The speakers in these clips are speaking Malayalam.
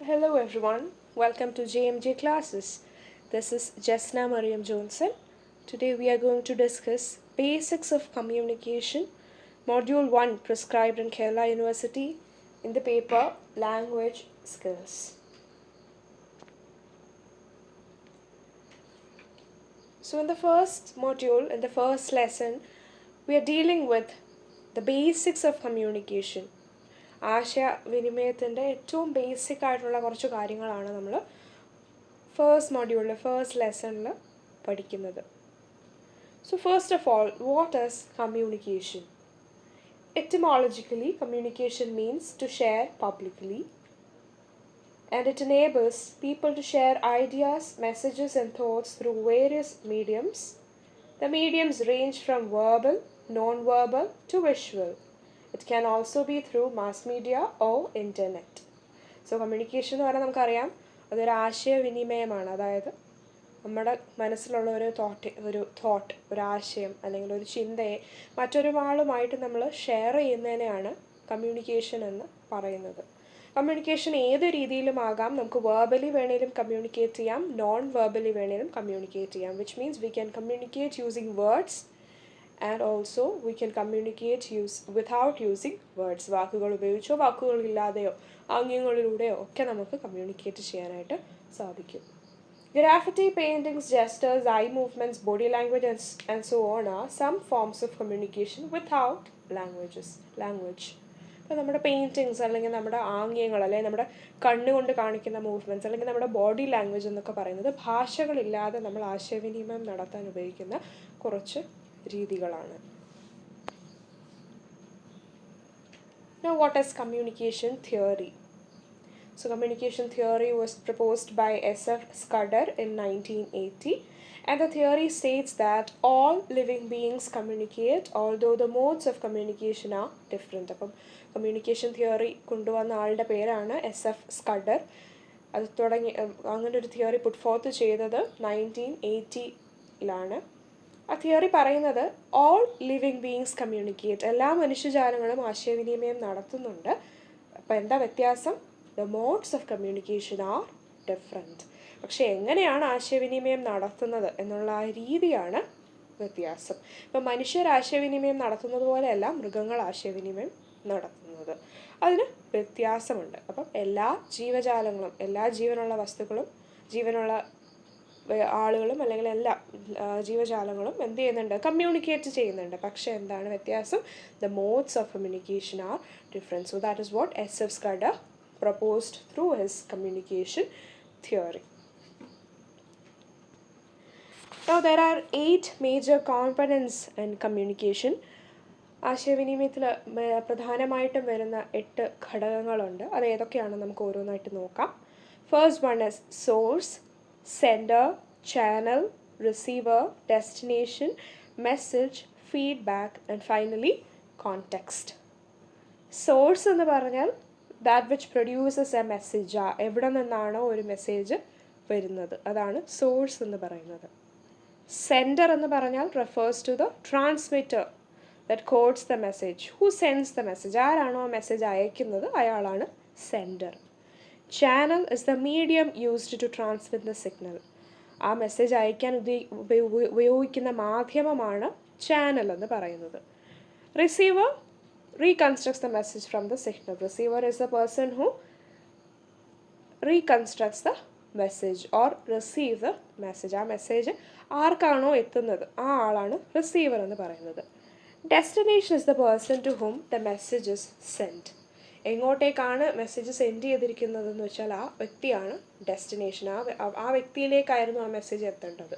Hello everyone, welcome to JMJ classes. This is Jasna Mariam Johnson. Today we are going to discuss Basics of Communication, Module 1 prescribed in Kerala University in the paper Language Skills. So in the first module, in the first lesson, we are dealing with the basics of communication. ആശയവിനിമയത്തിൻ്റെ ഏറ്റവും ബേസിക് ആയിട്ടുള്ള കുറച്ച് കാര്യങ്ങളാണ് നമ്മൾ ഫസ്റ്റ് മൊഡ്യൂളിൽ ഫസ്റ്റ് ലെസണിൽ പഠിക്കുന്നത്. So first of all, what is communication? Etymologically, communication means to share publicly, and it enables people to share ideas, messages, and thoughts through various mediums. The mediums range from verbal, non-verbal, to visual. It can also be through mass media or internet. So communication എന്ന് പറഞ്ഞാൽ നമുക്കറിയാം അതൊരു ആശയവിനിമയമാണ്. അതായത് നമ്മുടെ മനസ്സിലുള്ള ഒരു ആശയം അല്ലെങ്കിൽ ഒരു ചിന്തയെ മറ്റൊരാളുമായിട്ട് നമ്മൾ ഷെയർ ചെയ്യുന്നതിനെയാണ് കമ്മ്യൂണിക്കേഷൻ എന്ന് പറയുന്നത്. കമ്മ്യൂണിക്കേഷൻ ഏത് രീതിയിലുമാകാം. നമുക്ക് വേർബലി വേണേലും കമ്മ്യൂണിക്കേറ്റ് ചെയ്യാം, നോൺ വേർബലി വേണേലും കമ്മ്യൂണിക്കേറ്റ് ചെയ്യാം. Which means we can communicate using words and also we can communicate without using words. വാക്കുകൾ ഉപയോഗിച്ചോ വാക്കുകളില്ലാതെയോ ആംഗ്യങ്ങളിലൂടെയോ ഒക്കെ നമുക്ക് കമ്മ്യൂണിക്കേറ്റ് ചെയ്യാനായിട്ട് സാധിക്കും. Graffiti, paintings, gestures, eye movements, body language and so on are some forms of communication without language. ഇപ്പോൾ നമ്മുടെ പെയിൻറ്റിങ്സ് അല്ലെങ്കിൽ നമ്മുടെ ആംഗ്യങ്ങൾ അല്ലെങ്കിൽ നമ്മുടെ കണ്ണുകൊണ്ട് കാണിക്കുന്ന മൂവ്മെൻറ്റ്സ് അല്ലെങ്കിൽ നമ്മുടെ ബോഡി ലാംഗ്വേജ് എന്നൊക്കെ പറയുന്നത് ഭാഷകളില്ലാതെ നമ്മൾ ആശയവിനിമയം നടത്താൻ ഉപയോഗിക്കുന്ന കുറച്ച് രീതികളാണ്. Now what is communication theory? So communication theory was proposed by S.F. Scudder in 1980, and the theory states that all living beings communicate, although the modes of communication are different. അപ്പം communication theory കൊണ്ടുവന്ന ആളുടെ പേരാണ് S.F. Scudder. അത് അങ്ങനെ ഒരു തിയറി പുട്ട് ഫോർത്ത് ചെയ്തത് 1980-ലാണ്. ആ തിയറി പറയുന്നത് ഓൾ ലിവിങ് ബീയിങ്സ് കമ്മ്യൂണിക്കേറ്റ്, എല്ലാ മനുഷ്യജാലങ്ങളും ആശയവിനിമയം നടത്തുന്നുണ്ട്. അപ്പോൾ എന്താ വ്യത്യാസം? The modes of communication are different. പക്ഷേ എങ്ങനെയാണ് ആശയവിനിമയം നടത്തുന്നത് എന്നുള്ള ആ രീതിയാണ് വ്യത്യാസം. ഇപ്പം മനുഷ്യർ ആശയവിനിമയം നടത്തുന്നത് പോലെയല്ല മൃഗങ്ങൾ ആശയവിനിമയം നടത്തുന്നത്. അതിന് വ്യത്യാസമുണ്ട്. അപ്പം എല്ലാ ജീവജാലങ്ങളും, എല്ലാ ജീവനുള്ള വസ്തുക്കളും, ജീവനുള്ള ആളുകളും അല്ലെങ്കിൽ എല്ലാ ജീവജാലങ്ങളും എന്ത് ചെയ്യുന്നുണ്ട്? കമ്മ്യൂണിക്കേറ്റ് ചെയ്യുന്നുണ്ട്. പക്ഷേ എന്താണ് വ്യത്യാസം? The modes of communication are different. So that is what S.F. Scudder proposed through his communication theory. Now there are 8 major components in communication. ആശയവിനിമയത്തിൽ പ്രധാനമായിട്ടും വരുന്ന 8 ഘടകങ്ങളുണ്ട്. അത് ഏതൊക്കെയാണെന്ന് നമുക്ക് ഓരോന്നായിട്ട് നോക്കാം. First one is source, sender, channel, receiver, destination, message, feedback, and finally context. Source എന്ന് പറഞ്ഞാൽ that which produces a message. എവിടെ നിന്നാണോ ഒരു മെസ്സേജ് വരുന്നത് അതാണ് സോഴ്സ് എന്ന് പറയുന്നത്. Sender എന്ന് പറഞ്ഞാൽ refers to the transmitter that codes the message. Who sends the message? ആരാണോ മെസ്സേജ് അയക്കുന്നത് അയാളാണ് sender. Channel is the medium used to transmit the signal. ആ മെസ്സേജ് അയക്കാൻ ഉപയോഗിക്കുന്ന മാധ്യമമാണ് ചാനൽ എന്ന് പറയുന്നത്. Receiver reconstructs the message from the signal. Receiver is the person who reconstructs the message or receive the message. ആ മെസ്സേജ് ആർക്കാണോ എത്തുന്നത് ആ ആളാണ് റിസീവർ എന്ന് പറയുന്നത്. Destination is the person to whom the message is sent. എങ്ങോട്ടേക്കാണ് മെസ്സേജ് സെൻഡ് ചെയ്തിരിക്കുന്നതെന്ന് വെച്ചാൽ ആ വ്യക്തിയാണ് ഡെസ്റ്റിനേഷൻ. ആ വ്യക്തിയിലേക്കായിരുന്നു ആ മെസ്സേജ് എത്തേണ്ടത്.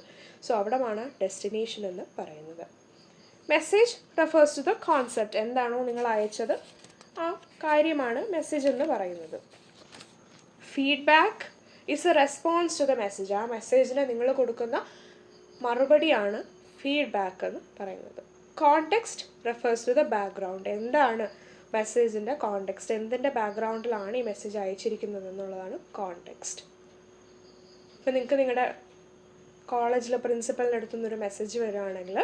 സോ അവിടമാണ് ഡെസ്റ്റിനേഷൻ എന്ന് പറയുന്നത്. Message refers to the concept. എന്താണോ നിങ്ങൾ അയച്ചത് ആ കാര്യമാണ് മെസ്സേജ് എന്ന് പറയുന്നത്. Feedback is a response to the message. ആ മെസ്സേജിന് നിങ്ങൾ കൊടുക്കുന്ന മറുപടിയാണ് ഫീഡ്ബാക്ക് എന്ന് പറയുന്നത്. Context refers to the background. എന്താണ് മെസ്സേജിൻ്റെ കോണ്ടെക്സ്റ്റ്, എന്തിൻ്റെ ബാക്ക്ഗ്രൗണ്ടിലാണ് ഈ മെസ്സേജ് അയച്ചിരിക്കുന്നത് എന്നുള്ളതാണ് കോണ്ടെക്സ്റ്റ്. ഇപ്പം നിങ്ങൾക്ക് നിങ്ങളുടെ കോളേജിൽ പ്രിൻസിപ്പലിൻ്റെ അടുത്തുനിന്നൊരു മെസ്സേജ് വരികയാണെങ്കിൽ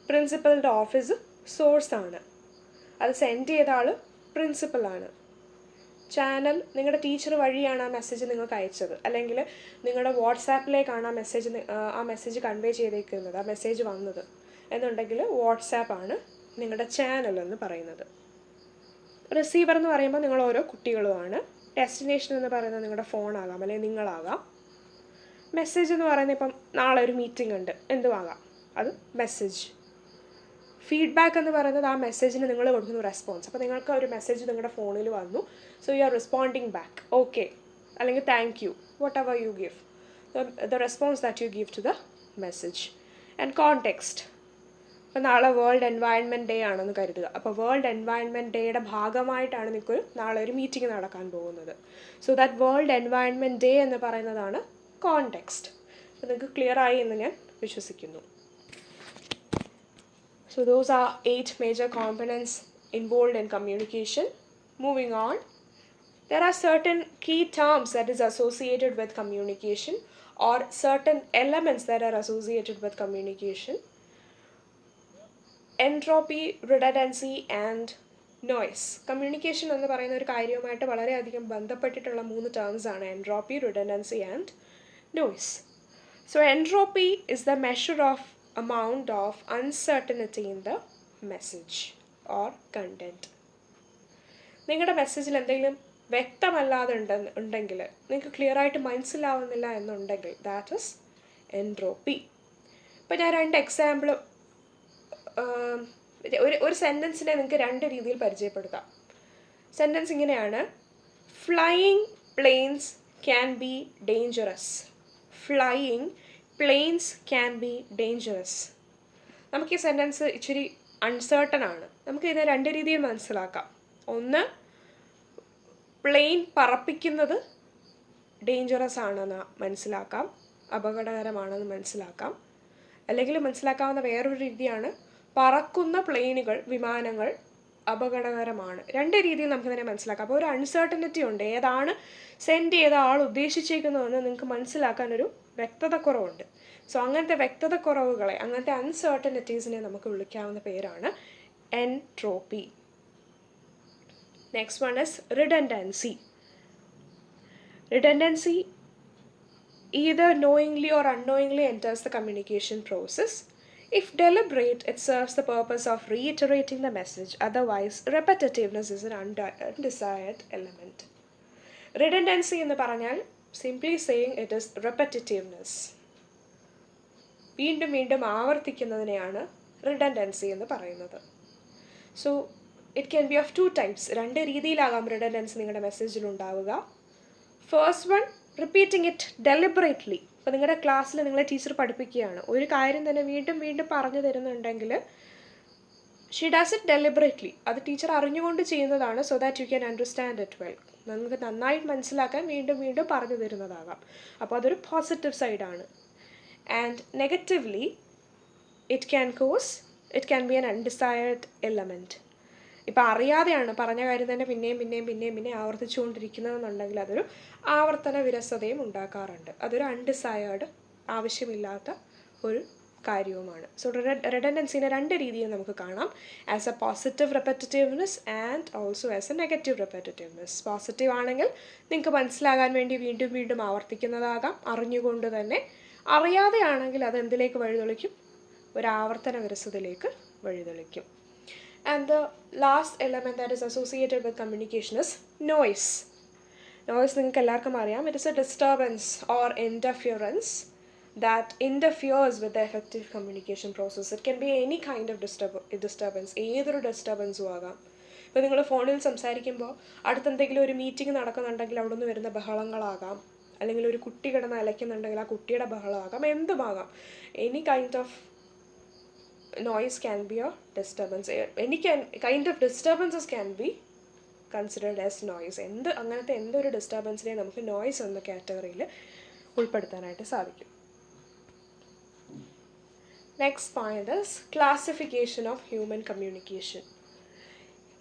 പ്രിൻസിപ്പലിൻ്റെ ഓഫീസ് സോഴ്സാണ്, അത് സെൻഡ് ചെയ്ത ആൾ പ്രിൻസിപ്പലാണ്. ചാനൽ നിങ്ങളുടെ ടീച്ചർ വഴിയാണ് ആ മെസ്സേജ് നിങ്ങൾക്ക് അയച്ചത്, അല്ലെങ്കിൽ നിങ്ങളുടെ വാട്സാപ്പിലേക്കാണ് ആ മെസ്സേജ് കൺവേ ചെയ്തേക്കുന്നത്, ആ മെസ്സേജ് വന്നത് എന്നുണ്ടെങ്കിൽ വാട്സാപ്പാണ് നിങ്ങളുടെ ചാനൽ എന്ന് പറയുന്നത്. റിസീവർ എന്ന് പറയുമ്പോൾ നിങ്ങൾ ഓരോ കുട്ടികളുമാണ്. ഡെസ്റ്റിനേഷൻ എന്ന് പറയുന്നത് നിങ്ങളുടെ ഫോണാകാം അല്ലെങ്കിൽ നിങ്ങളാകാം. മെസ്സേജ് എന്ന് പറയുന്നത് ഇപ്പം നാളെ ഒരു മീറ്റിംഗ് ഉണ്ട് എന്തുമാകാം, അത് മെസ്സേജ്. ഫീഡ്ബാക്ക് എന്ന് പറയുന്നത് ആ മെസ്സേജിന് നിങ്ങൾ കൊടുക്കുന്ന റെസ്പോൺസ്. അപ്പോൾ നിങ്ങൾക്ക് ഒരു മെസ്സേജ് നിങ്ങളുടെ ഫോണിൽ വന്നു, so you are responding back okay അല്ലെങ്കിൽ thank you, whatever you give, the response that you give to the message. And context. അപ്പോൾ നാളെ വേൾഡ് എൻവയൺമെൻറ്റ് ഡേ ആണെന്ന് കരുതുക. അപ്പോൾ വേൾഡ് എൻവയൺമെൻറ്റ് ഡേയുടെ ഭാഗമായിട്ടാണ് നിങ്ങൾക്ക് നാളെ ഒരു മീറ്റിംഗ് നടക്കാൻ പോകുന്നത്. So that world environment day എന്ന് പറയുന്നതാണ് കോണ്ടെക്സ്റ്റ്. അപ്പോൾ നിങ്ങൾക്ക് ക്ലിയർ ആയി എന്ന് ഞാൻ വിശ്വസിക്കുന്നു. So those are 8 major components involved in communication. Moving on, there are certain key terms that is associated with communication, or certain elements that are associated with communication. Entropy, redundancy and noise. Communication എന്ന് പറയുന്ന ഒരു കാര്യവുമായിട്ട് വളരെയധികം ബന്ധപ്പെട്ടിട്ടുള്ള 3 terms ആണ് entropy, redundancy and noise. So entropy is the measure of amount of uncertainty in the message or content. നിങ്ങളുടെ മെസ്സേജിൽ എന്തെങ്കിലും വ്യക്തമല്ലാതെ ഉണ്ടെങ്കിൽ, നിങ്ങൾക്ക് ക്ലിയർ ആയിട്ട് മനസ്സിലാവുന്നില്ല എന്നുണ്ടെങ്കിൽ, ദാറ്റ് ഈസ് എൻട്രോപ്പി. ഇപ്പോൾ ഞാൻ 2 എക്സാമ്പിൾ, ഒരു സെൻറ്റൻസിനെ നിങ്ങൾക്ക് 2 രീതിയിൽ പരിചയപ്പെടുത്താം. സെൻറ്റൻസ് ഇങ്ങനെയാണ്: flying planes can be dangerous. Flying planes can be dangerous. നമുക്ക് ഈ സെൻറ്റൻസ് ഇച്ചിരി അൺസേർട്ടൺ ആണ്. നമുക്ക് ഇതിനെ 2 രീതിയിൽ മനസ്സിലാക്കാം. ഒന്ന്, പ്ലെയിൻ പറപ്പിക്കുന്നത് ഡേഞ്ചറസ് ആണെന്ന് മനസ്സിലാക്കാം, അപകടകരമാണെന്ന് മനസ്സിലാക്കാം. അല്ലെങ്കിൽ മനസ്സിലാക്കാവുന്ന വേറൊരു രീതിയാണ് പറക്കുന്ന പ്ലെയിനുകൾ, വിമാനങ്ങൾ അപകടകരമാണ്. 2 രീതിയിൽ നമുക്കിതിനെ മനസ്സിലാക്കാം. അപ്പോൾ ഒരു അൺസർട്ടനിറ്റി ഉണ്ട്, ഏതാണ് സെൻഡ് ചെയ്ത ആൾ ഉദ്ദേശിച്ചേക്കുന്നതെന്ന് നിങ്ങൾക്ക് മനസ്സിലാക്കാനൊരു വ്യക്തതക്കുറവുണ്ട്. സോ അങ്ങനത്തെ വ്യക്തതക്കുറവുകളെ, അങ്ങനത്തെ അൺസർട്ടനിറ്റീസിനെ നമുക്ക് വിളിക്കാവുന്ന പേരാണ് entropy. Next one is redundancy. Redundancy either knowingly or unknowingly enters the communication process. If deliberate, it serves the purpose of reiterating the message. Otherwise, repetitiveness is an undesired element. Redundancy എന്ന് പറഞ്ഞാൽ simply saying it is repetitiveness. വീണ്ടും വീണ്ടും ആവർത്തിക്കുന്നതിനെയാണ് റിഡൻഡൻസി എന്ന് പറയുന്നത്. So it can be of 2 types. 2 രീതിയിലാകാം റിഡൻഡൻസി നിങ്ങളുടെ മെസ്സേജിൽ ഉണ്ടാവുക. First one, repeating it deliberately. ഇപ്പോൾ നിങ്ങളുടെ ക്ലാസ്സിൽ നിങ്ങളെ ടീച്ചർ പഠിപ്പിക്കുകയാണ്, ഒരു കാര്യം തന്നെ വീണ്ടും വീണ്ടും പറഞ്ഞു തരുന്നുണ്ടെങ്കിൽ ഷീ ഡാസ് ഇറ്റ് ഡെലിബറേറ്റ്ലി. അത് ടീച്ചർ അറിഞ്ഞുകൊണ്ട് ചെയ്യുന്നതാണ്, so that you can understand it well. നമുക്ക് നന്നായിട്ട് മനസ്സിലാക്കാൻ വീണ്ടും വീണ്ടും പറഞ്ഞു തരുന്നതാകാം. അപ്പോൾ അതൊരു പോസിറ്റീവ് സൈഡാണ്. And negatively it can be an undesired element. ഇപ്പോൾ അറിയാതെയാണ് പറഞ്ഞ കാര്യം തന്നെ പിന്നെയും ആവർത്തിച്ചുകൊണ്ടിരിക്കുന്നതെന്നുണ്ടെങ്കിൽ അതൊരു ആവർത്തന വിരസതയും ഉണ്ടാക്കാറുണ്ട്. അതൊരു അൺഡിസൈർഡ്, ആവശ്യമില്ലാത്ത ഒരു കാര്യവുമാണ്. സോ റിഡൻഡൻസിനെ 2 രീതിയിൽ നമുക്ക് കാണാം: as a positive repetitiveness and also as a negative repetitiveness. Positive ആണെങ്കിൽ നിങ്ങൾക്ക് മനസ്സിലാകാൻ വേണ്ടി വീണ്ടും വീണ്ടും ആവർത്തിക്കുന്നതാകാം, അറിഞ്ഞുകൊണ്ട് തന്നെ. അറിയാതെയാണെങ്കിൽ അത് എന്തിലേക്ക് വഴിതെളിക്കും? ഒരു ആവർത്തന വിരസതയിലേക്ക് വഴിതെളിക്കും. And the last element that is associated with communication is noise. Noise നിങ്ങൾക്ക് എല്ലാവർക്കും അറിയാം. It is a disturbance or interference that interferes with the effective communication process. It can be any kind of disturbance. ഏതൊരു ഡിസ്റ്റർബൻസും ആകാം. ഇപ്പോൾ നിങ്ങൾ ഫോണിൽ സംസാരിക്കുമ്പോൾ അടുത്തെന്തെങ്കിലും ഒരു മീറ്റിംഗ് നടക്കുന്നുണ്ടെങ്കിൽ അവിടെ നിന്ന് വരുന്ന ബഹളങ്ങളാകാം, അല്ലെങ്കിൽ ഒരു കുട്ടി കിടന്ന് അലയ്ക്കുന്നുണ്ടെങ്കിൽ ആ കുട്ടിയുടെ ബഹളമാകാം, എന്തുമാകാം. Any kind of noise can be a disturbance. Any kind of disturbances can be considered as noise. അങ്ങനത്തെ എന്തൊരു ഡിസ്റ്റർബൻസിനെ നമുക്ക് നോയ്സ് എന്ന കാറ്റഗറിയിൽ ഉൾപ്പെടുത്താനായിട്ട് സാധിക്കും. Next point is classification of human communication.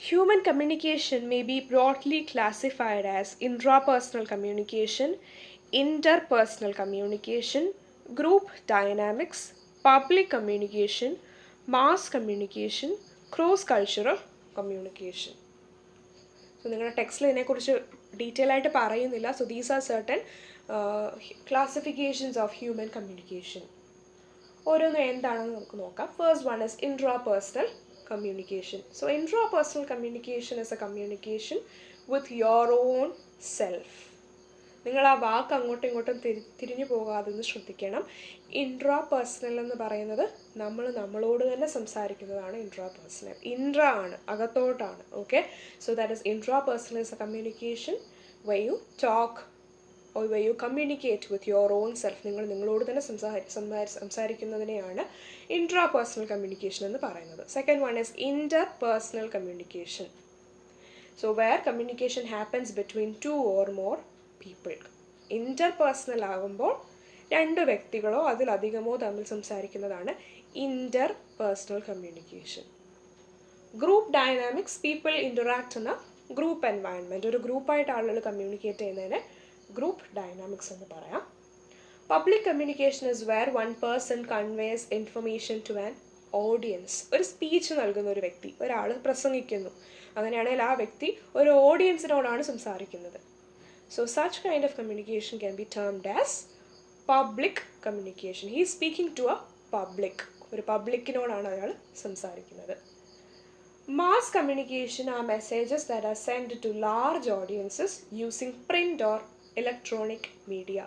Human communication may be broadly classified as intrapersonal communication, interpersonal communication, group dynamics, public communication, mass communication, cross cultural communication. So നിങ്ങളുടെ ടെക്സ്റ്റിൽ ഇതിനെക്കുറിച്ച് ഡീറ്റെയിൽ ആയിട്ട് പറയുന്നില്ല. So these are certain classifications of human communication. ഓരോന്നും എന്താണെന്ന് നമുക്ക് നോക്കാം. First one is intrapersonal communication. So intrapersonal communication is a communication with your own self. നിങ്ങൾ ആ വാക്ക് അങ്ങോട്ടും ഇങ്ങോട്ടും തിരിഞ്ഞു പോകാതെ ഒന്ന് ശ്രദ്ധിക്കണം. ഇൻട്രാപേഴ്സണൽ എന്ന് പറയുന്നത് നമ്മളോട് തന്നെ സംസാരിക്കുന്നതാണ് ഇൻട്രാപേഴ്സണൽ. ഇൻട്രാ ആണ്, അകത്തോട്ടാണ്. Okay, so that is intrapersonal is a communication where you talk or where you communicate with your own self. നിങ്ങളോട് തന്നെ സംസാരിക്കുന്നതിനെയാണ് ഇൻട്രാപേഴ്സണൽ കമ്മ്യൂണിക്കേഷൻ എന്ന് പറയുന്നത്. Second one is interpersonal communication. So where communication happens between two or more people. Interpersonal ആകുമ്പോൾ രണ്ട് വ്യക്തികളോ അതിലധികമോ തമ്മിൽ സംസാരിക്കുന്നതാണ് interpersonal communication. Group dynamics, people interact in a group environment. ഒരു ഗ്രൂപ്പായിട്ട് ആളുകൾ കമ്മ്യൂണിക്കേറ്റ് ചെയ്യുന്നതിനെ ഗ്രൂപ്പ് ഡൈനാമിക്സ് എന്ന് പറയാം. Public communication is where one person conveys information to an audience. ഒരു സ്പീച്ച് നൽകുന്ന ഒരു വ്യക്തി, ഒരാൾ പ്രസംഗിക്കുന്നു, അങ്ങനെയാണെങ്കിൽ ആ വ്യക്തി ഒരു ഓഡിയൻസിനോടാണ് സംസാരിക്കുന്നത്. So such kind of communication can be termed as public communication. He is speaking to a public. ഒരു പബ്ലിക്കിനോടാണ് അയാൾ സംസാരിക്കുന്നത്. Mass communication are messages that are sent to large audiences using print or electronic media.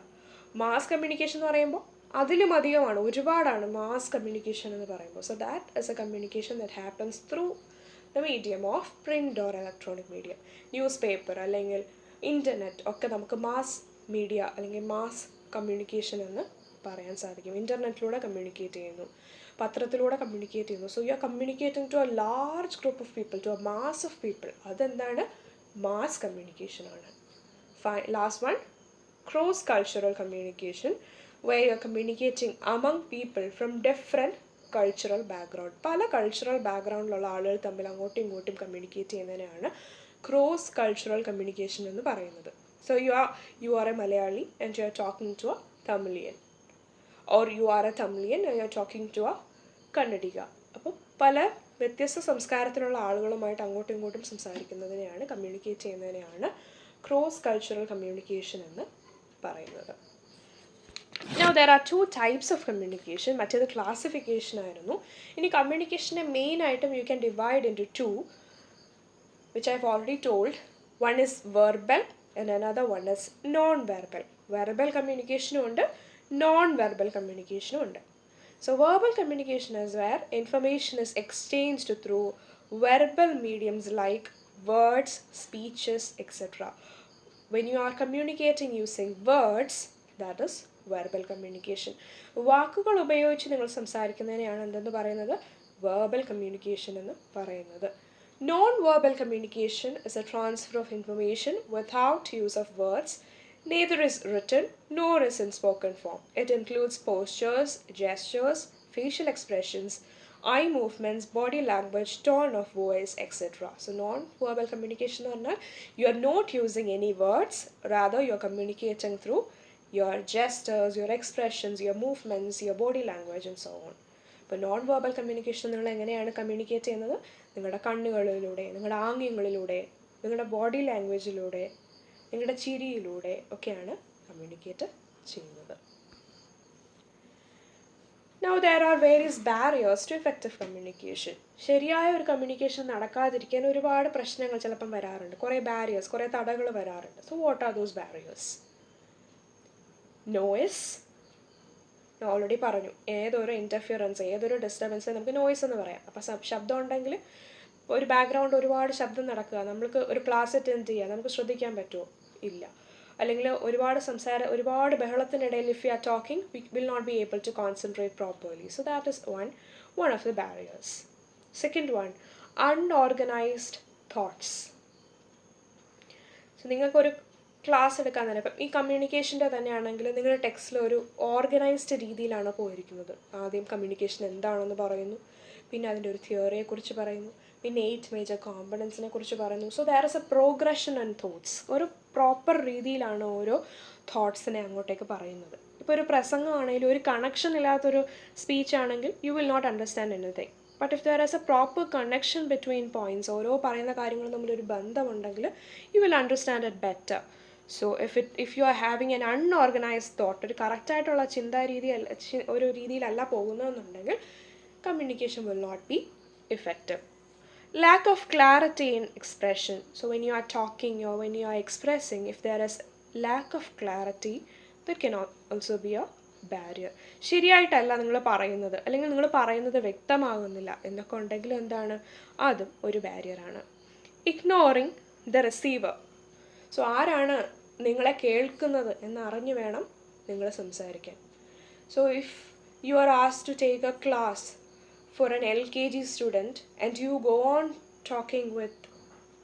Mass communication എന്ന് പറയുമ്പോൾ അതിലും അധികമാണ്, ഒരുപാടാണ് മാസ് കമ്മ്യൂണിക്കേഷൻ എന്ന് പറയുമ്പോൾ. So that is a communication that happens through the medium of print or electronic medium. Newspaper അല്ലെങ്കിൽ ഇൻ്റർനെറ്റ് ഒക്കെ നമുക്ക് മാസ് മീഡിയ അല്ലെങ്കിൽ മാസ് കമ്മ്യൂണിക്കേഷൻ എന്ന് പറയാൻ സാധിക്കും. ഇൻ്റർനെറ്റിലൂടെ കമ്മ്യൂണിക്കേറ്റ് ചെയ്യുന്നു, പത്രത്തിലൂടെ കമ്മ്യൂണിക്കേറ്റ് ചെയ്യുന്നു. So you are communicating to a large group of people, to a mass of people. അതെന്താണ്? മാസ് കമ്മ്യൂണിക്കേഷൻ ആണ്. Last one, cross cultural communication, where you are communicating among people from different cultural background. പല കൾച്ചറൽ ബാക്ക്ഗ്രൗണ്ടിലുള്ള ആളുകൾ തമ്മിൽ അങ്ങോട്ടും ഇങ്ങോട്ടും കമ്മ്യൂണിക്കേറ്റ് ചെയ്യുന്നതിനാണ് ക്രോസ് കൾച്ചറൽ കമ്മ്യൂണിക്കേഷൻ എന്ന് പറയുന്നത്. So you are a Malayali and you are talking to a Tamilian, or you are a Tamilian and you are talking to a Kannadiga. അപ്പോൾ പല വ്യത്യസ്ത സംസ്കാരത്തിലുള്ള ആളുകളുമായിട്ട് അങ്ങോട്ടും ഇങ്ങോട്ടും സംസാരിക്കുന്നതിനെയാണ്, കമ്മ്യൂണിക്കേറ്റ് ചെയ്യുന്നതിനെയാണ് ക്രോസ് കൾച്ചറൽ കമ്മ്യൂണിക്കേഷൻ എന്ന് പറയുന്നത്. Now there are two types of communication. മറ്റേത് ക്ലാസിഫിക്കേഷൻ ആയിരുന്നു. ഇനി കമ്മ്യൂണിക്കേഷനെ മെയിൻ ആയിട്ടും you can divide into two, which I've already told. One is verbal and another one is non-verbal. Verbal communication ഉണ്ട്, non-verbal communication ഉണ്ട്. So verbal communication is where information is exchanged through verbal mediums like words, speeches, etc. When you are communicating using words, that is verbal communication. വാക്കുകൾ ഉപയോഗിച്ച് നിങ്ങൾ സംസാരിക്കുന്നതിനെയാണ് എന്തെന്ന് പറയുന്നത്? verbal communication എന്ന് പറയുന്നത്. Non-verbal communication is a transfer of information without use of words. Neither is written nor is in spoken form. It includes postures, gestures, facial expressions, eye movements, body language, tone of voice, etc. So non-verbal communication എന്ന് പറഞ്ഞാൽ you are not using any words, rather you are communicating through your gestures, your expressions, your movements, your body language and so on. ഇപ്പോൾ നോൺ വെർബൽ കമ്മ്യൂണിക്കേഷൻ നിങ്ങൾ എങ്ങനെയാണ് കമ്മ്യൂണിക്കേറ്റ് ചെയ്യുന്നത്? നിങ്ങളുടെ കണ്ണുകളിലൂടെ, നിങ്ങളുടെ ആംഗ്യങ്ങളിലൂടെ, നിങ്ങളുടെ ബോഡി ലാംഗ്വേജിലൂടെ, നിങ്ങളുടെ ചിരിയിലൂടെ ഒക്കെയാണ് കമ്മ്യൂണിക്കേറ്റ് ചെയ്യുന്നത്. Now there are various barriers to effective communication. ശരിയായ ഒരു കമ്മ്യൂണിക്കേഷൻ നടക്കാതിരിക്കാൻ ഒരുപാട് പ്രശ്നങ്ങൾ ചിലപ്പം വരാറുണ്ട്. കുറേ ബാരിയേഴ്സ്, കുറേ തടകൾ വരാറുണ്ട്. So what are those barriers? Noise, ഞാൻ ഓൾറെഡി പറഞ്ഞു, ഏതൊരു ഇൻ്റർഫിയറൻസ്, ഏതൊരു ഡിസ്റ്റർബൻസ് നമുക്ക് നോയ്സ് എന്ന് പറയാം. അപ്പം ശബ്ദം ഉണ്ടെങ്കിൽ ഒരു ബാക്ക്ഗ്രൗണ്ട് ഒരുപാട് ശബ്ദം നടക്കുക, നമുക്ക് ഒരു ക്ലാസ് അറ്റൻഡ് ചെയ്യുക, നമുക്ക് ശ്രദ്ധിക്കാൻ പറ്റുമോ? ഇല്ല. അല്ലെങ്കിൽ ഒരുപാട് ബഹളത്തിനിടയിൽ if you are talking, we will not be able to concentrate properly. So that is one of the barriers. Second one, unorganized thoughts. So നിങ്ങൾക്കൊരു ക്ലാസ് എടുക്കാൻ തന്നെ, ഇപ്പം ഈ കമ്മ്യൂണിക്കേഷൻ്റെ തന്നെയാണെങ്കിൽ നിങ്ങളുടെ ടെക്സ്റ്റിൽ ഒരു ഓർഗനൈസ്ഡ് രീതിയിലാണ് പോയിരിക്കുന്നത്. ആദ്യം കമ്മ്യൂണിക്കേഷൻ എന്താണെന്ന് പറയുന്നു, പിന്നെ അതിൻ്റെ ഒരു തിയറിയെക്കുറിച്ച് പറയുന്നു, പിന്നെ 8 മേജർ കോമ്പണൻസിനെ കുറിച്ച് പറയുന്നു. So there is A progression and thoughts. ഒരു പ്രോപ്പർ രീതിയിലാണ് ഓരോ തോട്ട്സിനെ അങ്ങോട്ടേക്ക് പറയുന്നത്. ഇപ്പോൾ ഒരു പ്രസംഗമാണെങ്കിലും ഒരു കണക്ഷൻ ഇല്ലാത്തൊരു സ്പീച്ച് ആണെങ്കിൽ you will not understand anything. But if there is a proper connection between points, ഓരോ പറയുന്ന കാര്യങ്ങളും തമ്മിലൊരു ബന്ധമുണ്ടെങ്കിൽ you will understand it better. So if you are having an unorganized thought, ഒരു കറക്റ്റായിട്ടുള്ള ചിന്താ രീതി ഒരു രീതിയിലല്ല പോകുന്നതെന്നുണ്ടെങ്കിൽ communication will not be effective. Lack of clarity in expression. So when you are talking or when you are expressing, if there is lack of clarity, that can also be a barrier. ശരിയായിട്ടല്ല നിങ്ങൾ പറയുന്നത്, അല്ലെങ്കിൽ നിങ്ങൾ പറയുന്നത് വ്യക്തമാകുന്നില്ല എന്നൊക്കെ ഉണ്ടെങ്കിൽ എന്താണ്, അതും ഒരു ബാരിയറാണ്. Ignoring the receiver. സോ ആരാണ് നിങ്ങളെ കേൾക്കുന്നത് എന്നറിഞ്ഞു വേണം നിങ്ങൾ സംസാരിക്കാൻ. So if you are asked to take a class for an LKG student and you go on talking with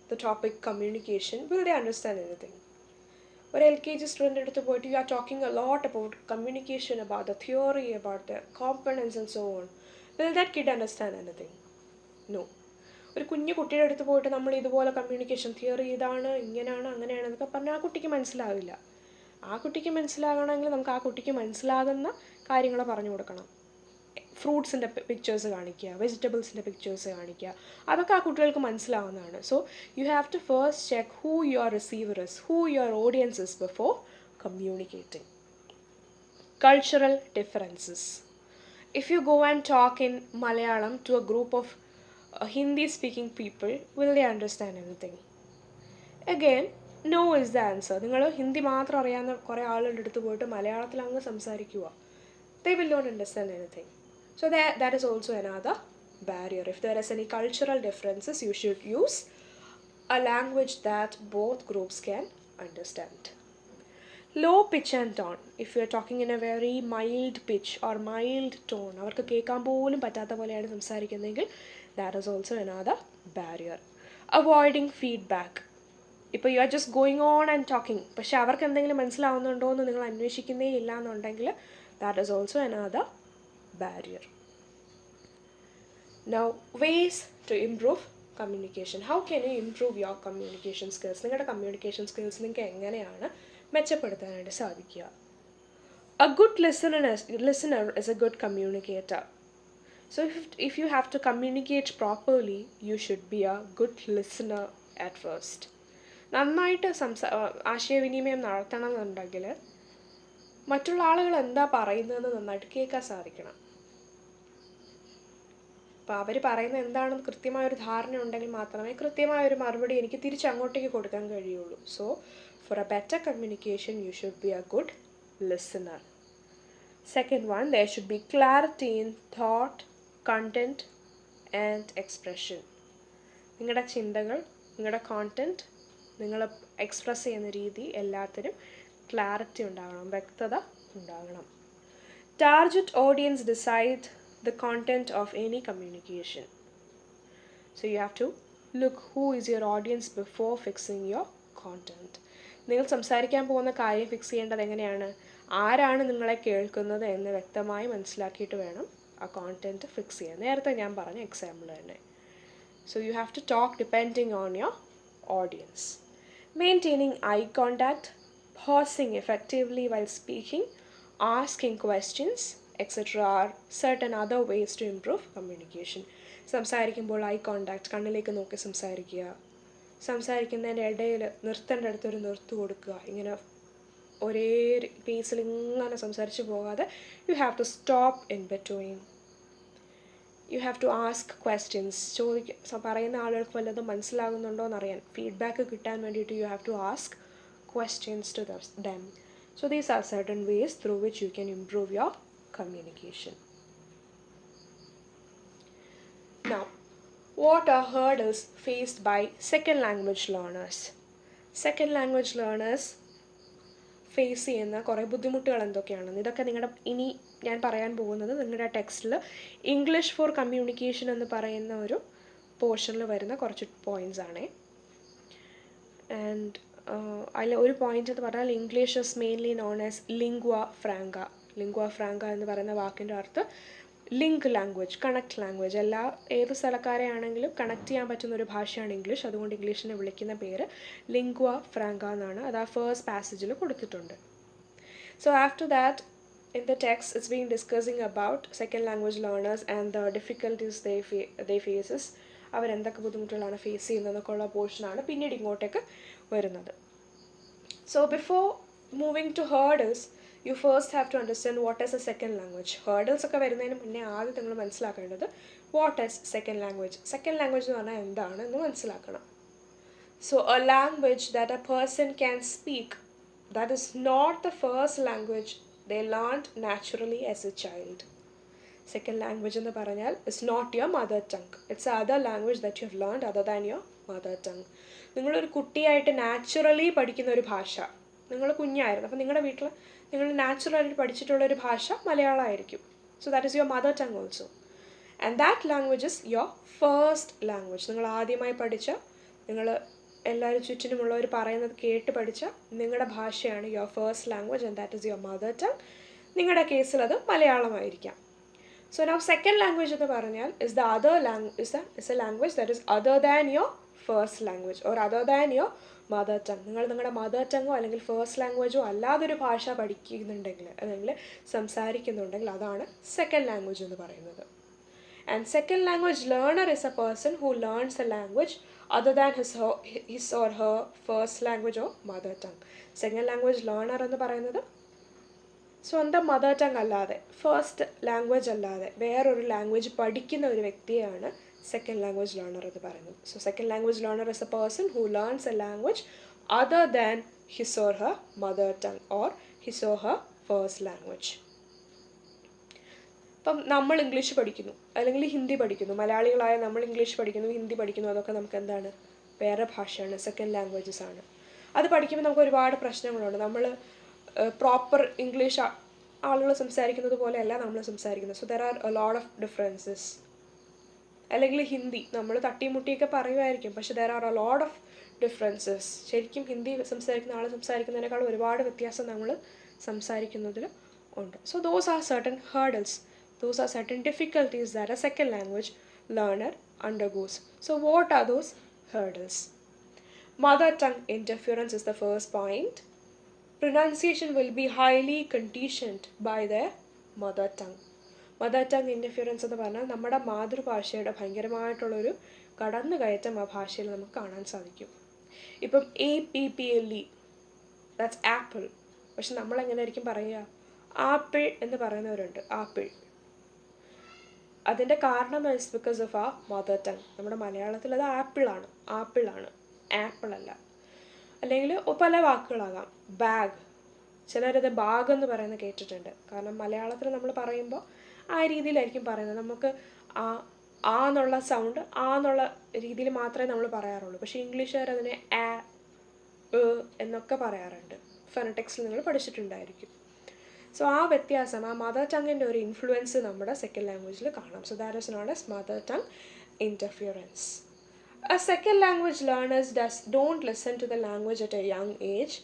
the topic communication, will they understand anything? ഒരു LKG സ്റ്റുഡൻ്റ് അടുത്ത് പോയിട്ട് you are talking a lot about communication, about the theory, about the components and so on. Will that kid understand anything? No. ഒരു കുഞ്ഞു കുട്ടിയുടെ അടുത്ത് പോയിട്ട് നമ്മൾ ഇതുപോലെ കമ്മ്യൂണിക്കേഷൻ തിയറി ഇതാണ്, ഇങ്ങനെയാണ്, അങ്ങനെയാണ് എന്നൊക്കെ പറഞ്ഞാൽ ആ കുട്ടിക്ക് മനസ്സിലാവില്ല. ആ കുട്ടിക്ക് മനസ്സിലാകണമെങ്കിൽ നമുക്ക് ആ കുട്ടിക്ക് മനസ്സിലാകുന്ന കാര്യങ്ങൾ പറഞ്ഞു കൊടുക്കണം. ഫ്രൂട്ട്സിൻ്റെ പിക്ചേഴ്സ് കാണിക്കുക, വെജിറ്റബിൾസിൻ്റെ പിക്ചേഴ്സ് കാണിക്കുക, അതൊക്കെ ആ കുട്ടികൾക്ക് മനസ്സിലാവുന്നതാണ്. So you have to first check who your receiver is, who your audience is before communicating. Cultural differences. If you go and talk in Malayalam to a group of Hindi speaking people, will they understand anything? Again, no is the answer. നിങ്ങൾ ഹിന്ദി മാത്രം അറിയാവുന്ന കുറേ ആളുകളുടെ അടുത്ത് പോയിട്ട് മലയാളത്തിൽ അങ്ങ് സംസാരിക്കുക, they will not understand anything. So that is also another barrier. If there is any cultural differences, you should use a language that both groups can understand. Low pitch and tone. If you are talking in a very mild pitch or mild tone, അവർക്ക് കേൾക്കാൻ പോലും പറ്റാത്ത പോലെയാണ് സംസാരിക്കുന്നതെങ്കിൽ that is also another barrier. Avoiding feedback. ഇപ്പോൾ you are just going on and talking, പക്ഷെ അവർക്ക് എന്തെങ്കിലും മനസ്സിലാവുന്നുണ്ടോ എന്ന് നിങ്ങൾ അന്വേഷിക്കുന്നേ ഇല്ല എന്നുണ്ടെങ്കിൽ that is also another barrier. Now, ways to improve communication. How can you improve your communication skills? നിങ്ങളുടെ communication skills നിങ്ങൾക്ക് എങ്ങനെയാണ് മെച്ചപ്പെടുത്താനായിട്ട് സാധിക്കുക? A good listener is a good communicator. So if you have to communicate properly, you should be a good listener at first. നന്നായിട്ട് ആശയവിനിമയം നടത്തണമെന്നുണ്ടെങ്കിൽ മറ്റുള്ള ആളുകൾ എന്താ പറയുന്നതെന്ന് നന്നായിട്ട് കേൾക്കാൻ സാധിക്കണം. അപ്പോൾ അവർ പറയുന്നത് എന്താണെന്ന് കൃത്യമായൊരു ധാരണ ഉണ്ടെങ്കിൽ മാത്രമേ കൃത്യമായൊരു മറുപടി എനിക്ക് തിരിച്ചങ്ങോട്ടേക്ക് കൊടുക്കാൻ കഴിയുള്ളൂ. So for a better communication you should be a good listener. Second one, there should be clarity in thought, content and expression. നിങ്ങളുടെ ചിന്തകൾ, നിങ്ങളുടെ കോണ്ടൻറ്റ്, നിങ്ങൾ എക്സ്പ്രസ് ചെയ്യുന്ന രീതി എല്ലാത്തിനും ക്ലാരിറ്റി ഉണ്ടാകണം, വ്യക്തത ഉണ്ടാകണം. Target audience decide the content of any communication. So you have to look who is your audience before fixing your content. നിങ്ങൾ സംസാരിക്കാൻ പോകുന്ന കാര്യം ഫിക്സ് ചെയ്യേണ്ടത് എങ്ങനെയാണ്, ആരാണ് നിങ്ങളെ കേൾക്കുന്നത് എന്ന് വ്യക്തമായി മനസ്സിലാക്കിയിട്ട് വേണം ആ കോണ്ടൻറ്റ് ഫിക്സ് ചെയ്യാൻ. നേരത്തെ ഞാൻ പറഞ്ഞ എക്സാമ്പിൾ തന്നെ. So you have to talk depending on your audience. Maintaining eye contact, pausing effectively while speaking, asking questions, etc. are certain other ways to improve communication. സംസാരിക്കുമ്പോൾ ഐ കോണ്ടാക്ട്, കണ്ണിലേക്ക് നോക്കി സംസാരിക്കുക. സംസാരിക്കുന്നതിൻ്റെ ഇടയിൽ നിർത്തേണ്ട അടുത്തൊരു നിർത്ത് കൊടുക്കുക. ഇങ്ങനെ ഒരേ പേസിൽ ഇങ്ങനെ സംസാരിച്ച് പോകാതെ you have to stop in between. You have to ask questions. പറയുന്ന ആളുകൾക്ക് വല്ലതും മനസ്സിലാകുന്നുണ്ടോ എന്നറിയാൻ, ഫീഡ്ബാക്ക് കിട്ടാൻ വേണ്ടിയിട്ട് you have to ask questions to them. So these are certain ways through which you can improve your communication. Now, what are hurdles faced by second language learners? Second language learners face ചെയ്യുന്ന കുറേ ബുദ്ധിമുട്ടുകൾ എന്തൊക്കെയാണെന്ന് ഇതൊക്കെ ഇനി ഞാൻ പറയാൻ പോകുന്നത് നിങ്ങളുടെ ടെക്സ്റ്റിൽ ഇംഗ്ലീഷ് ഫോർ കമ്മ്യൂണിക്കേഷൻ എന്ന് പറയുന്ന ഒരു പോർഷനിൽ വരുന്ന കുറച്ച് പോയിൻറ്റ്സ് ആണ്. ആൻഡ് അതിൽ ഒരു പോയിൻ്റ് എന്ന് പറഞ്ഞാൽ English is mainly known as ലിംഗ്വ franca. ലിംഗ്വ franca എന്ന് പറയുന്ന വാക്കിൻ്റെ അർത്ഥം ലിങ്ക് ലാംഗ്വേജ്, കണക്ട് ലാംഗ്വേജ്. ഏത് സ്ഥലക്കാരെ ആണെങ്കിലും കണക്ട് ചെയ്യാൻ പറ്റുന്ന ഒരു ഭാഷയാണ് ഇംഗ്ലീഷ്. അതുകൊണ്ട് ഇംഗ്ലീഷിനെ വിളിക്കുന്ന പേര് ലിംഗ്വ ഫ്രാങ്ക എന്നാണ്. അത് ആ ഫേസ്റ്റ് പാസേജിൽ കൊടുത്തിട്ടുണ്ട്. So after that in the text it's been discussing about second language learners and the difficulties they faces, അവരെന്തൊക്കെ ബുദ്ധിമുട്ടുകളാണ് ഫേസ് ചെയ്യുന്നതെന്നൊക്കെയുള്ള പോർഷനാണ് പിന്നീട് ഇങ്ങോട്ടേക്ക് വരുന്നത്. So before moving to hurdles, you first have to understand what is a second language. Hurdles ഒക്കെ വരുന്നതിന് മുന്നേ ആദ്യം നിങ്ങൾ മനസ്സിലാക്കേണ്ടത് what is second language. Second language എന്ന് പറഞ്ഞാൽ എന്താണെന്ന് മനസ്സിലാക്കണം. So a language that a person can speak that is not the first language they learned naturally as a child. Second language എന്ന് പറഞ്ഞാൽ is not your mother tongue. It's other language that you have learned other than your mother tongue. നിങ്ങളൊരു കുട്ടിയായിട്ട് നാച്ചുറലി പഠിക്കുന്ന ഒരു ഭാഷ, നിങ്ങൾ കുഞ്ഞായിരുന്നു അപ്പോൾ നിങ്ങളുടെ വീട്ടിൽ നിങ്ങൾ നാച്ചുറലായിട്ട് പഠിച്ചിട്ടുള്ളൊരു ഭാഷ മലയാളമായിരിക്കും. So that is your mother tongue also. And that language is your first language. നിങ്ങൾ ആദ്യമായി പഠിച്ച, നിങ്ങൾ എല്ലാവരും ചുറ്റിനുമുള്ളവർ പറയുന്നത് കേട്ട് പഠിച്ച നിങ്ങളുടെ ഭാഷയാണ് your first language and that is your mother tongue. നിങ്ങളുടെ കേസിൽ അത് മലയാളമായിരിക്കാം. So now second language എന്ന് പറഞ്ഞാൽ is the other is a language that is other than your first language or other than your mother tongue. നിങ്ങൾ നിങ്ങളുടെ മദർ ടങ്ങോ അല്ലെങ്കിൽ ഫസ്റ്റ് ലാംഗ്വേജോ അല്ലാതൊരു ഭാഷ പഠിക്കുന്നുണ്ടെങ്കിൽ അല്ലെങ്കിൽ സംസാരിക്കുന്നുണ്ടെങ്കിൽ അതാണ് സെക്കൻഡ് ലാംഗ്വേജ് എന്ന് പറയുന്നത്. And second language learner is a person who learns a language other than his or her first language or mother tongue. Second language learner എന്ന് പറയുന്നത് സ്വന്തം മദർ ടങ് അല്ലാതെ, ഫസ്റ്റ് ലാംഗ്വേജ് അല്ലാതെ വേറൊരു ലാംഗ്വേജ് പഠിക്കുന്ന ഒരു വ്യക്തിയാണ് സെക്കൻഡ് ലാംഗ്വേജ് ലേണർ എന്ന് പറയുന്നത്. So second language learner is A person who learns A language other than his or her mother tongue or his or her first language. ഇപ്പം നമ്മൾ ഇംഗ്ലീഷ് പഠിക്കുന്നു അല്ലെങ്കിൽ ഹിന്ദി പഠിക്കുന്നു, മലയാളികളായ നമ്മൾ ഇംഗ്ലീഷ് പഠിക്കുന്നു, ഹിന്ദി പഠിക്കുന്നു, അതൊക്കെ നമുക്ക് എന്താണ്, വേറെ ഭാഷയാണ്, സെക്കൻഡ് ലാംഗ്വേജസ് ആണ്. അത് പഠിക്കുമ്പോൾ നമുക്ക് ഒരുപാട് പ്രശ്നങ്ങളുണ്ട്. നമ്മൾ പ്രോപ്പർ ഇംഗ്ലീഷ് ആളുകൾ സംസാരിക്കുന്നത് പോലെയല്ല നമ്മൾ സംസാരിക്കുന്നത്. So there are a lot of differences. അല്ലെങ്കിൽ ഹിന്ദി നമ്മൾ തട്ടിമുട്ടിയൊക്കെ പറയുമായിരിക്കും, പക്ഷെ there are a lot of differences. ശരിക്കും ഹിന്ദി സംസാരിക്കുന്ന ആൾ സംസാരിക്കുന്നതിനേക്കാൾ ഒരുപാട് വ്യത്യാസം നമ്മൾ സംസാരിക്കുന്നതിൽ ഉണ്ട്. So those are certain hurdles, those are certain difficulties that a second language learner undergoes. So what are those hurdles? Mother tongue interference is the first point. Pronunciation will be highly conditioned by their mother tongue. Mother tongue interference എന്ന് പറഞ്ഞാൽ നമ്മുടെ മാതൃഭാഷയുടെ ഭയങ്കരമായിട്ടുള്ളൊരു കടന്നുകയറ്റം ആ ഭാഷയിൽ നമുക്ക് കാണാൻ സാധിക്കും. ഇപ്പം APPLE, ദാറ്റ്സ് ആപ്പിൾ. പക്ഷെ നമ്മളെങ്ങനെയായിരിക്കും പറയുക? ആപ്പിൾ എന്ന് പറയുന്നവരുണ്ട്, ആപ്പിൾ. അതിൻ്റെ കാരണം ഇസ് ബിക്കോസ് ഓഫ് ആ മദർ ടങ്. നമ്മുടെ മലയാളത്തിൽ അത് ആപ്പിളാണ്, ആപ്പിളാണ്, ആപ്പിളല്ല. അല്ലെങ്കിൽ പല വാക്കുകളാകാം. ബാഗ്, ചിലരത് ബാഗ് എന്ന് പറയുന്നത് കേട്ടിട്ടുണ്ട്. കാരണം മലയാളത്തിൽ നമ്മൾ പറയുമ്പോൾ ആ രീതിയിലായിരിക്കും പറയുന്നത്. നമുക്ക് ആ എന്നുള്ള സൗണ്ട് ആ എന്നുള്ള രീതിയിൽ മാത്രമേ നമ്മൾ പറയാറുള്ളൂ. പക്ഷേ ഇംഗ്ലീഷുകാർ അതിനെ ആ എന്നൊക്കെ പറയാറുണ്ട്. ഫൊണറ്റിക്സിൽ നിങ്ങൾ പഠിച്ചിട്ടുണ്ടായിരിക്കും. സോ ആ വ്യത്യാസം, ആ മദർ ടങ്ങിൻ്റെ ഒരു ഇൻഫ്ലുവൻസ് നമ്മുടെ സെക്കൻഡ് ലാംഗ്വേജിൽ കാണാം. So that is known as mother tongue interference. A second language learners don't listen to the language at a young age,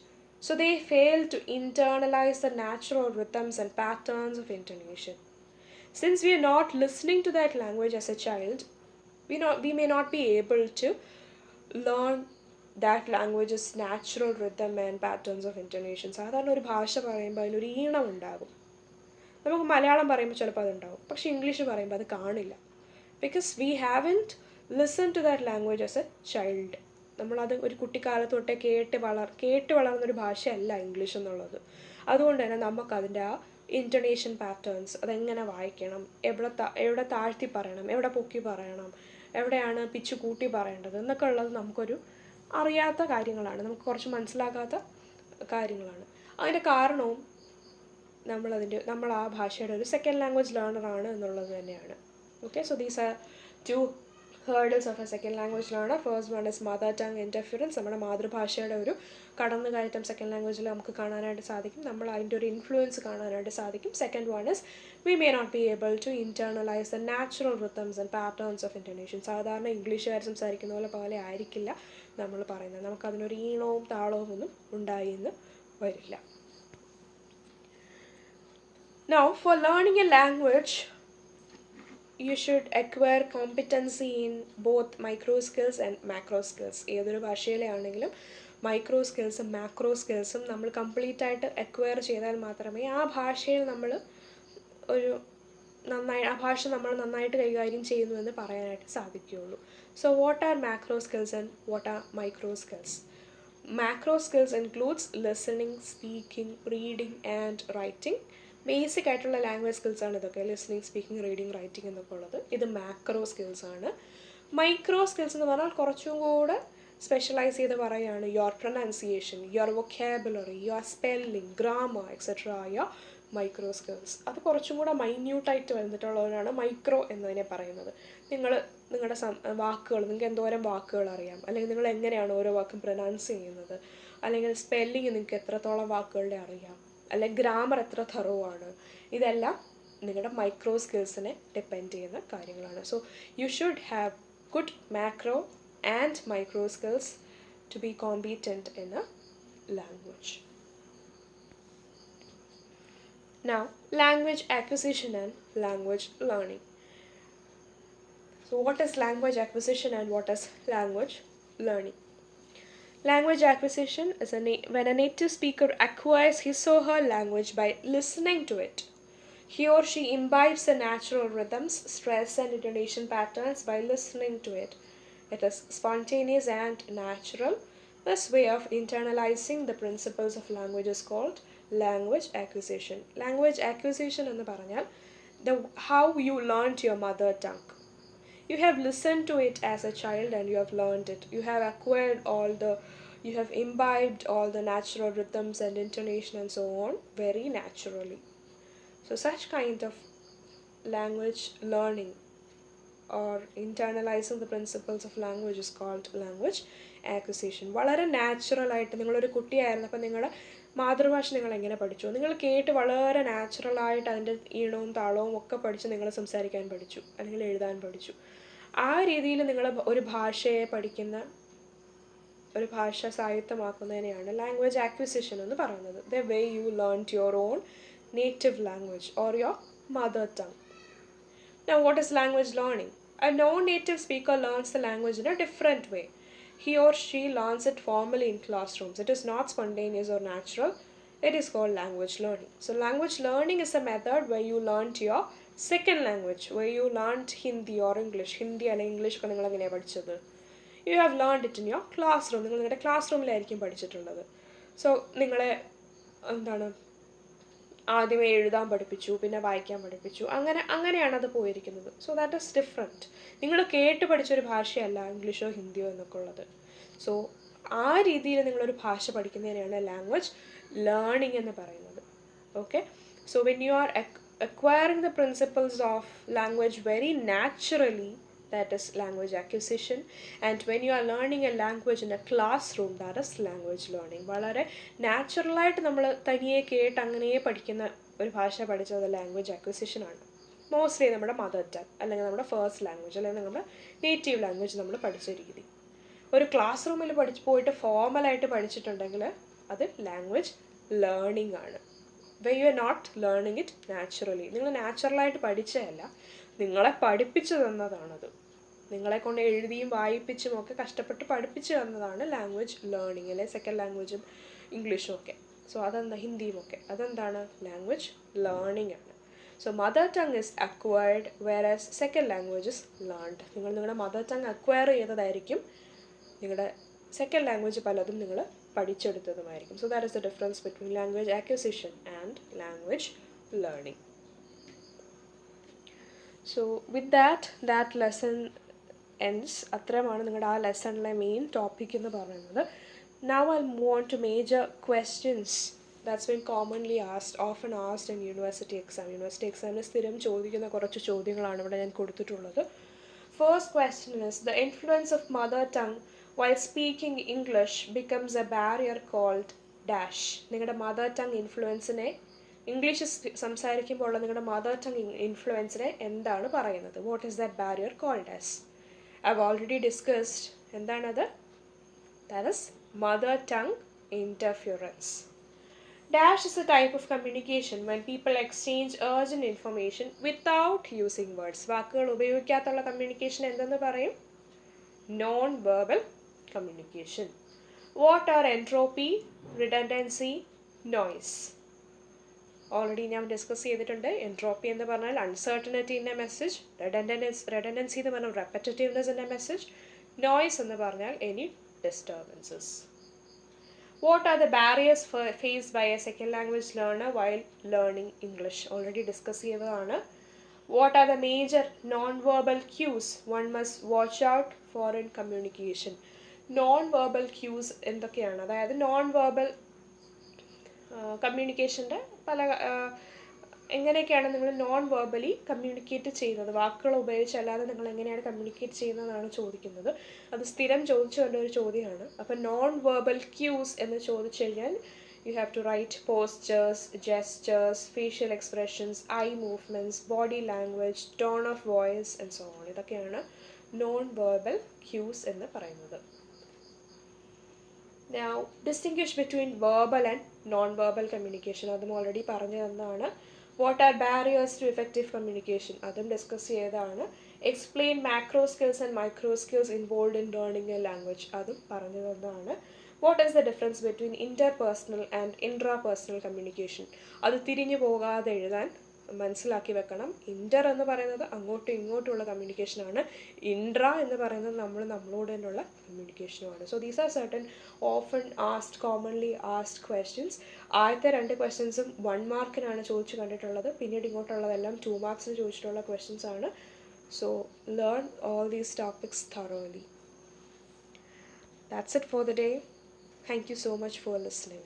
so they fail to internalize the natural rhythms and patterns of intonation. Since we are not listening to that language as a child, we may not be able to learn that language's natural rhythm and patterns of intonation. സാധാരണ ഒരു ഭാഷ പറയുമ്പോൾ അതിനൊരു ഈണം ഉണ്ടാകും. നമുക്ക് മലയാളം പറയുമ്പോൾ ചിലപ്പോൾ അതുണ്ടാകും, പക്ഷേ ഇംഗ്ലീഷ് പറയുമ്പോൾ അത് കാണില്ല. Because we haven't listen to that language as a child. നമ്മളത് ഒരു കുട്ടിക്കാലത്ത് തൊട്ടേ കേട്ട് വളർന്നൊരു ഭാഷയല്ല ഇംഗ്ലീഷ് എന്നുള്ളത്. അതുകൊണ്ട് തന്നെ നമുക്കതിൻ്റെ ആ ഇൻറ്റണേഷൻ പാറ്റേൺസ്, അതെങ്ങനെ വായിക്കണം, എവിടെ താഴ്ത്തി പറയണം, എവിടെ പൊക്കി പറയണം, എവിടെയാണ് പിച്ച് കൂട്ടി പറയേണ്ടത് എന്നൊക്കെ ഉള്ളത് നമുക്കൊരു അറിയാത്ത കാര്യങ്ങളാണ്, നമുക്ക് കുറച്ച് മനസ്സിലാകാത്ത കാര്യങ്ങളാണ്. അതിൻ്റെ കാരണവും നമ്മൾ ആ ഭാഷയുടെ ഒരു സെക്കൻഡ് ലാംഗ്വേജ് ലേണറാണ് എന്നുള്ളത് തന്നെയാണ്. Okay, so these are two hurdles of a second language learner. First one is mother tongue interference. നമ്മുടെ മാതൃഭാഷയുടെ ഒരു കടന്നുകയറ്റം സെക്കൻഡ് ലാംഗ്വേജിൽ നമുക്ക് കാണാനായിട്ട് സാധിക്കും, നമ്മൾ അതിൻ്റെ ഒരു ഇൻഫ്ലുവൻസ് കാണാനായിട്ട് സാധിക്കും. Second one is we may not be able to internalize the natural rhythms and patterns of intonation. സാധാരണ ഇംഗ്ലീഷുകാർ സംസാരിക്കുന്ന പോലെ ആയിരിക്കില്ല നമ്മൾ പറയുന്നത്. നമുക്കതിനൊരു ഈണവും താളവും ഒന്നും ഉണ്ടായി എന്ന് വരില്ല. Now for learning a language, you should acquire competency in both micro skills and macro skills. ഏതൊരു ഭാഷയിലാണെങ്കിലും മൈക്രോ സ്കിൽസും മാക്രോ സ്കിൽസും നമ്മൾ കംപ്ലീറ്റ് ആയിട്ട് അക്വയർ ചെയ്താൽ മാത്രമേ ആ ഭാഷയിൽ നമ്മൾ ഒരു ആ ഭാഷ നമ്മൾ നന്നായിട്ട് കൈകാര്യം ചെയ്യുന്നുവെന്ന് പറയാനായിട്ട് സാധിക്കുകയുള്ളൂ. So what are macro skills and what are micro skills? Macro skills includes listening, speaking, reading and writing. Basic ആയിട്ടുള്ള ലാംഗ്വേജ് സ്കിൽസ് ആണ് ഇതൊക്കെ, ലിസണിങ്, സ്പീക്കിംഗ്, റീഡിങ്, റൈറ്റിംഗ് എന്നൊക്കെ ഉള്ളത്. ഇത് മാക്രോ സ്കിൽസ് ആണ്. മൈക്രോ സ്കിൽസ് എന്ന് പറഞ്ഞാൽ കുറച്ചും കൂടെ സ്പെഷ്യലൈസ് ചെയ്ത് പറയുകയാണ് your pronunciation, your vocabulary, your spelling, grammar etcetera ആയ മൈക്രോ സ്കിൽസ്. അത് കുറച്ചും കൂടെ മൈന്യൂട്ടായിട്ട് വന്നിട്ടുള്ളവരാണ് മൈക്രോ എന്നതിനെ പറയുന്നത്. നിങ്ങളുടെ വാക്കുകൾ, നിങ്ങൾക്ക് എന്തോരം വാക്കുകൾ അറിയാം, അല്ലെങ്കിൽ നിങ്ങൾ എങ്ങനെയാണ് ഓരോ വാക്കും പ്രൊനൗൺസ് ചെയ്യുന്നത്, അല്ലെങ്കിൽ സ്പെല്ലിങ് നിങ്ങൾക്ക് എത്രത്തോളം വാക്കുകളുടെ അറിയാം, അല്ലെങ്കിൽ ഗ്രാമർ എത്ര thorough ആണ്, ഇതെല്ലാം നിങ്ങളുടെ മൈക്രോ സ്കിൽസിനെ ഡിപ്പെൻഡ് ചെയ്യുന്ന കാര്യങ്ങളാണ്. So you should have good macro and micro skills to be competent in a language. Now, language acquisition and language learning. So what is language acquisition and what is language learning? Language acquisition is when a native speaker acquires his or her language by listening to it. He or she imbibes the natural rhythms, stress and intonation patterns by listening to it. It is spontaneous and natural. This way of internalizing the principles of language is called language acquisition. Language acquisition എന്ന് പറഞ്ഞാൽ how you learned your mother tongue. You have listened to it as a child and you have learned it. You have acquired you have imbibed all the natural rhythms and intonation and so on very naturally. So such kind of language learning or internalizing the principles of language is called language acquisition. വളരെ നാച്ചുറലായിട്ട് നിങ്ങളൊരു കുട്ടിയായിരുന്നപ്പോൾ നിങ്ങളുടെ മാതൃഭാഷ നിങ്ങൾ എങ്ങനെ പഠിച്ചു? നിങ്ങൾ കേട്ട് വളരെ നാച്ചുറലായിട്ട് അതിൻ്റെ ഈണവും താളവും ഒക്കെ പഠിച്ച് നിങ്ങൾ സംസാരിക്കാൻ പഠിച്ചു, അല്ലെങ്കിൽ എഴുതാൻ പഠിച്ചു. ആ രീതിയിൽ നിങ്ങൾ ഒരു ഭാഷയെ പഠിക്കുന്ന, ഒരു ഭാഷ സായത്തമാക്കുന്നതിനെയാണ് ലാംഗ്വേജ് ആക്വിസിഷൻ എന്ന് പറയുന്നത്. The way you learned your own native language or your mother tongue. Now, what is language learning? A non-native speaker learns the language in a different way. He or she learns it formally in classrooms. It is not spontaneous or natural. It is called language learning. So, language learning is a method where you learned your second language, where you learned Hindi or English. Hindi and English ഒക്കെ നിങ്ങൾ എങ്ങനെയാണ് പഠിച്ചത്? You have learned it in your classroom. നിങ്ങൾ നിങ്ങളുടെ ക്ലാസ് റൂമിലായിരിക്കും പഠിച്ചിട്ടുള്ളത്. സോ നിങ്ങളെ എന്താണ് ആദ്യമേ എഴുതാൻ പഠിപ്പിച്ചു, പിന്നെ വായിക്കാൻ പഠിപ്പിച്ചു, അങ്ങനെയാണ് അത് പോയിരിക്കുന്നത്. So that is different. നിങ്ങൾ കേട്ട് പഠിച്ചൊരു ഭാഷയല്ല ഇംഗ്ലീഷോ ഹിന്ദിയോ എന്നൊക്കെ ഉള്ളത്. സോ ആ രീതിയിൽ നിങ്ങളൊരു ഭാഷ പഠിക്കുന്നതിനെയാണ് ലാംഗ്വേജ് ലേണിംഗ് എന്ന് പറയുന്നത്. Okay, so when you are acquiring the principles of language very naturally, that is language acquisition. And when you are learning a language in a classroom, that is language learning. വളരെ നാച്ചുറലായിട്ട് നമ്മൾ തനിയെ കേട്ട് അങ്ങനെ പഠിക്കുന്ന ഒരു ഭാഷ പഠിച്ചത് ലാംഗ്വേജ് അക്വിസിഷൻ ആണ്. മോസ്റ്റ്ലി നമ്മുടെ മദർ ടങ് അല്ലെങ്കിൽ നമ്മുടെ ഫസ്റ്റ് ലാംഗ്വേജ് അല്ലെങ്കിൽ നമ്മുടെ നേറ്റീവ് ലാംഗ്വേജ് നമ്മൾ പഠിച്ച രീതി. ഒരു ക്ലാസ് റൂമിൽ പോയിട്ട് ഫോർമലായിട്ട് പഠിച്ചിട്ടുണ്ടെങ്കിൽ അത് ലാംഗ്വേജ് ലേണിംഗ് ആണ്. Way you are not learning it naturally. നിങ്ങൾ നാച്ചുറലായിട്ട് പഠിച്ചതല്ല, നിങ്ങളെ പഠിപ്പിച്ചു തന്നതാണത്. നിങ്ങളെ കൊണ്ട് എഴുതിയും വായിപ്പിച്ചും ഒക്കെ കഷ്ടപ്പെട്ട് പഠിപ്പിച്ചു തന്നതാണ് ലാംഗ്വേജ് ലേണിംഗ്, അല്ലെ സെക്കൻഡ് ലാംഗ്വേജും ഇംഗ്ലീഷും ഒക്കെ. സോ അതെന്താ, ഹിന്ദിയും ഒക്കെ, അതെന്താണ് ലാംഗ്വേജ് ലേണിംഗ് ആണ്. So mother tongue is acquired whereas second language is learned. നിങ്ങൾ നിങ്ങളുടെ മദർ ടങ് അക്വയർ ചെയ്തതായിരിക്കും, നിങ്ങളുടെ സെക്കൻഡ് ലാംഗ്വേജ് പലതും നിങ്ങൾ പഠിച്ചെടുത്തതുമായിരിക്കും. So that is the difference between language acquisition and language learning. So with that lesson ends. അത്രയുമാണ് നിങ്ങളുടെ ആ ലെസണിലെ മെയിൻ ടോപ്പിക് എന്ന് പറയുന്നത്. Now I'll move on to major questions that's been commonly asked, often asked in university exam. University examന് സ്ഥിരം ചോദിക്കുന്ന കുറച്ച് ചോദ്യങ്ങളാണ് ഇവിടെ ഞാൻ കൊടുത്തിട്ടുള്ളത്. First question is, the influence of mother tongue while speaking English becomes a barrier called dash. നിങ്ങളുടെ മദർ ടങ് ഇൻഫ്ലുവൻസിനെ, ഇംഗ്ലീഷ് സംസാരിക്കുമ്പോൾ ഉള്ള നിങ്ങളുടെ മദർ ടങ് ഇൻഫ്ലുവൻസിനെ എന്താണ് പറയുന്നത്? What is that barrier called as? I have already discussed. എന്താണത്? That is mother tongue interference. Dash is a type of communication when people exchange urgent information without using words. വാക്കുകൾ ഉപയോഗിക്കാത്തുള്ള കമ്മ്യൂണിക്കേഷൻ എന്തെന്ന് പറയും? Non verbal communication. What are entropy, redundancy, noise? Already ഞാൻ ഡിസ്കസ് ചെയ്തിട്ടുണ്ട്. എൻട്രോപ്പി എന്ന് പറഞ്ഞാൽ അൺസർട്ടനിറ്റി ഇൻ എ മെസ്സേജ്, റെഡൻഡൻസി എന്ന് പറഞ്ഞാൽ റെപ്പറ്ററ്റീവ്നെസ് ഇൻ എ മെസ്സേജ്, നോയ്സ് എന്ന് പറഞ്ഞാൽ any disturbances. What are the barriers faced by a second language learner while learning English? Already discuss ചെയ്തതാണ്. What are the major non-verbal cues one must watch out for in communication? Non-verbal cues എന്തൊക്കെയാണ്? അതായത് non-verbal കമ്മ്യൂണിക്കേഷൻ്റെ പല എങ്ങനെയൊക്കെയാണ് നിങ്ങൾ നോൺ വെർബലി കമ്മ്യൂണിക്കേറ്റ് ചെയ്യുന്നത്, വാക്കുകൾ ഉപയോഗിച്ചല്ലാതെ നിങ്ങൾ എങ്ങനെയാണ് കമ്മ്യൂണിക്കേറ്റ് ചെയ്യുന്നതെന്നാണ് ചോദിക്കുന്നത്. അത് സ്ഥിരം ചോദിച്ചു കണ്ട ഒരു ചോദ്യമാണ്. അപ്പോൾ നോൺ വെർബൽ ക്യൂസ് എന്ന് ചോദിച്ചു കഴിഞ്ഞാൽ you have to write postures, gestures, facial expressions, eye movements, body language, tone of voice and so on. ഇതൊക്കെയാണ് നോൺ വെർബൽ ക്യൂസ് എന്ന് പറയുന്നത്. Now, distinguish between verbal and non-verbal communication. അതും ഓൾറെഡി പറഞ്ഞു തന്നതാണ്. What are barriers to effective communication? അതും ഡിസ്കസ് ചെയ്തതാണ്. Explain macro skills and micro skills involved in learning a language. അതും പറഞ്ഞു തന്നതാണ്. What is the difference between interpersonal and intrapersonal communication? അത് തിരിഞ്ഞു പോകാതെ എഴുതാൻ മനസ്സിലാക്കി വെക്കണം. ഇൻ്റർ എന്ന് പറയുന്നത് അങ്ങോട്ടും ഇങ്ങോട്ടുമുള്ള കമ്മ്യൂണിക്കേഷനാണ്. ഇൻട്രാ എന്ന് പറയുന്നത് നമ്മളോട് തന്നെയുള്ള കമ്മ്യൂണിക്കേഷനുമാണ്. So these are certain often asked, commonly asked questions. ആദ്യത്തെ 2 ക്വസ്റ്റ്യൻസും 1 മാർക്കിനാണ് ചോദിച്ചു കണ്ടിട്ടുള്ളത്. പിന്നീട് ഇങ്ങോട്ടുള്ളതെല്ലാം 2 മാർക്സിന് ചോദിച്ചിട്ടുള്ള ക്വസ്റ്റ്യൻസ് ആണ്. So learn all these topics thoroughly. That's it for the day. Thank you so much for listening.